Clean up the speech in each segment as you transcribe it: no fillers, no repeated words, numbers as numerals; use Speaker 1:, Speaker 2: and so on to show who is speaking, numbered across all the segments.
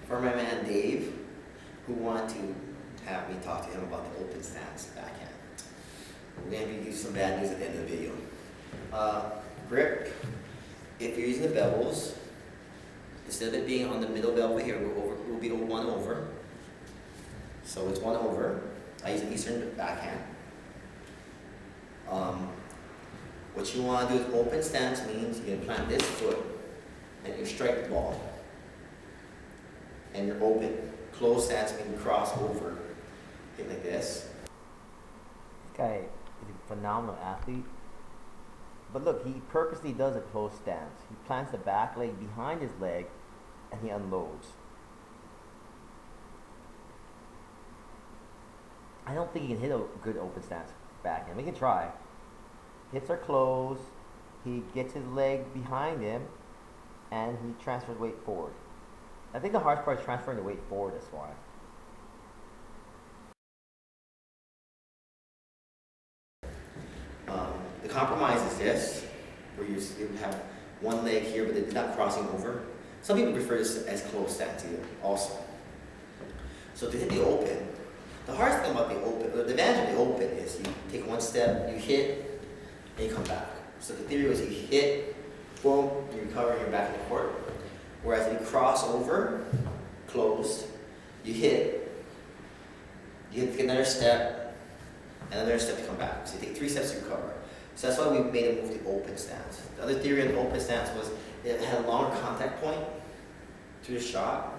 Speaker 1: for my man Dave, who wanted to have me talk to him about the open stance backhand. We're going to give you some bad news at the end of the video. Grip, if you're using the bevels, instead of it being on the middle bevel here, we'll be one over. So it's one over. I use an Eastern backhand. What you want to do is open stance means you're going to plant this foot and you strike the ball. And you're open. Closed stance means you cross over. Hit like this.
Speaker 2: This guy is a phenomenal athlete. But look, he purposely does a closed stance. He plants the back leg behind his leg and he unloads. I don't think he can hit a good open stance backhand. We can try. Hips are closed. He gets his leg behind him and he transfers weight forward. I think the hardest part is transferring the weight forward this far.
Speaker 1: The compromise is this, where you have one leg here, but it's not crossing over. Some people prefer this as closed stance either, also. So to hit the open, the hardest thing about the open, the advantage of the open is you take one step, you hit, and you come back. So the theory was you hit, boom, you recover, and you're back in the court. Whereas if you cross over, closed, you hit, you take another step, and another step to come back. So you take 3 steps to recover. So that's why we made it move to open stance. The other theory of the open stance was it had a longer contact point to the shot.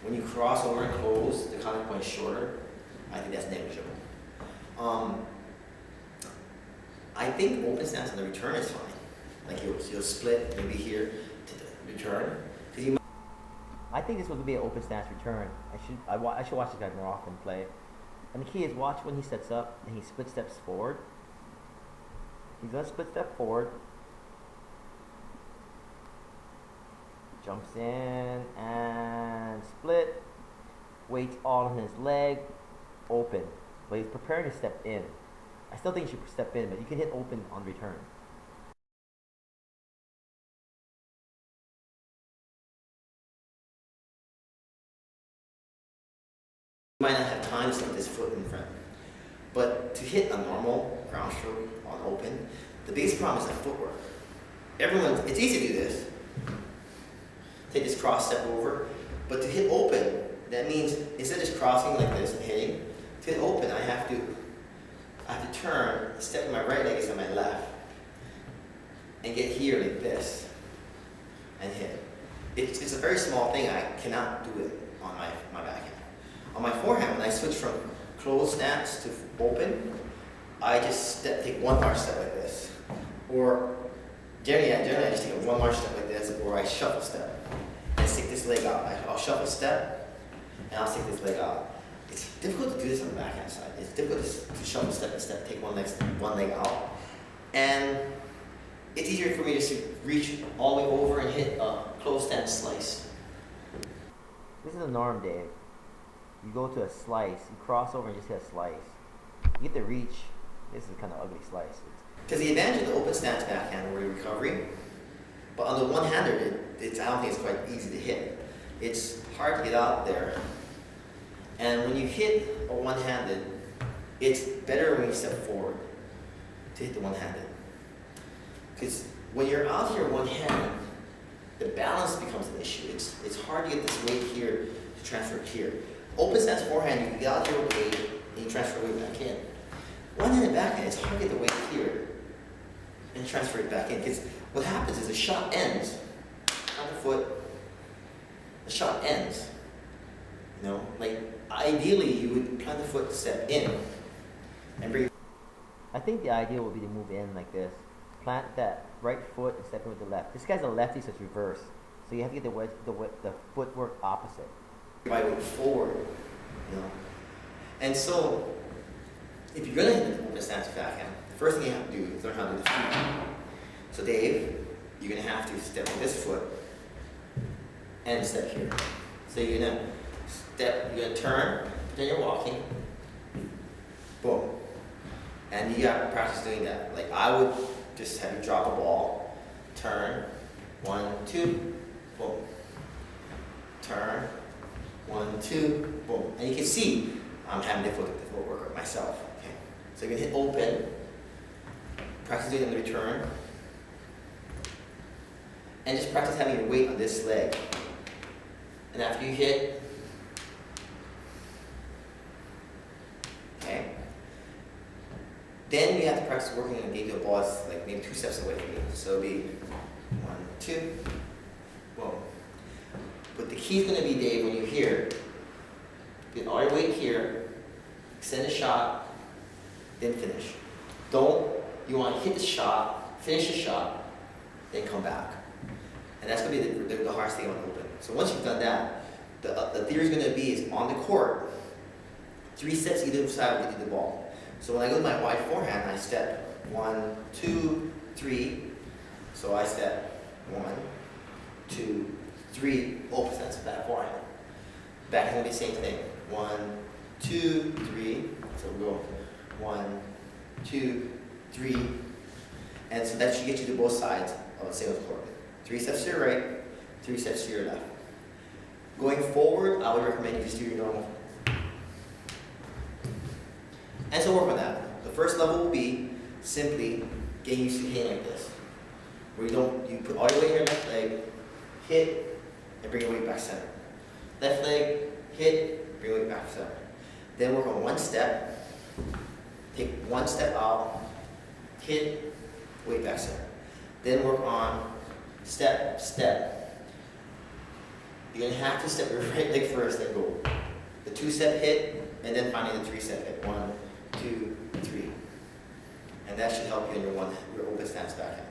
Speaker 1: When you cross over and close, the contact point is shorter. I think that's negligible. I think open stance on the return is fine. Like you'll split maybe here to the return.
Speaker 2: I think this would be an open stance return. I should watch this guy more often play. And the key is watch when he sets up and he split steps forward. He's going to split step forward. Jumps in and split. Weights all on his leg. Open. But he's preparing to step in. I still think you should step in, but you can hit open on return.
Speaker 1: You might not have time to set this foot in front. But to hit a normal ground stroke on open, the biggest problem is the footwork. It's easy to do this. Take this cross step over, but to hit open, that means instead of just crossing like this and hitting, to hit open I have to turn, step my right leg is on my left, and get here like this, and hit. It's a very small thing, I cannot do it on my backhand. On my forehand, when I switch from closed stance to open, I just take one large step like this. Or generally I just take one large step like this, or I shuffle step and stick this leg out. I'll shuffle step and I'll stick this leg out. It's difficult to do this on the backhand side. It's difficult to shuffle step and step, take one leg out. And it's easier for me to reach all the way over and hit a closed stance slice.
Speaker 2: This is the norm, Dave. You go to a slice, you cross over and just hit a slice. You get the reach. This is a kind of ugly slice.
Speaker 1: Because the advantage of the open stance backhand where you're recovery, but on the one-hander, I don't think it's quite easy to hit. It's hard to get out there. And when you hit a one-handed, it's better when you step forward to hit the one-handed. Because when you're out here one-handed, the balance becomes an issue. It's hard to get this weight here to transfer it here. Open stance forehand, you can get out here with weight and you transfer weight back in. One-handed backhand, it's hard to get the weight here and transfer it back in. Because what happens is the shot ends on the foot. The shot ends. You know, like ideally you would plant the foot to step in and bring.
Speaker 2: I think the idea would be to move in like this. Plant that right foot and step in with the left. This guy's a lefty, so it's reverse. So you have to get the footwork opposite.
Speaker 1: By weight forward, you know. And so, if you're gonna hit the open stance backhand, the first thing you have to do is learn how to do the feet. So Dave, you're gonna have to step with this foot and step here. So you're gonna turn, then you're walking, boom. And you gotta practice doing that. Like I would just have you drop a ball, turn, 1, 2, boom. Turn, 1, 2, boom. And you can see I'm having difficulty with the footwork myself. Okay. So you can hit open, practice doing it on the return, and just practice having your weight on this leg. And after you hit, okay, then you have to practice working on getting to the ball is like maybe 2 steps away from you. So it'll be 1, 2, boom. But the key is going to be, Dave, when you're here, get all your weight here, extend the shot, then finish. You want to hit the shot, finish the shot, then come back. And that's going to be the hardest thing on open. So once you've done that, the theory is going to be is on the court, 3 steps either side will get you the ball. So when I go to my wide forehand, I step 1, 2, 3. So I step 1, 2, 3, open stance, back forehand. Backhand will be the same thing. 1, 2, 3. So we'll go 1, 2, 3. And so that should get you to both sides of the singles court. 3 steps to your right, 3 steps to your left. Going forward, I would recommend you just do your normal. And so work on that. The first level will be simply getting used to hitting like this. Where you put all your weight in your left leg, hit, and bring your weight back center. Left leg, hit, bring your weight back center. Then work on 1 step, take 1 step out, hit, weight back center. Then work on step, step. You're going to have to step your right leg first, then go. The 2-step hit, and then finally the 3-step hit. 1, 2, 3. And that should help you in your open stance backhand.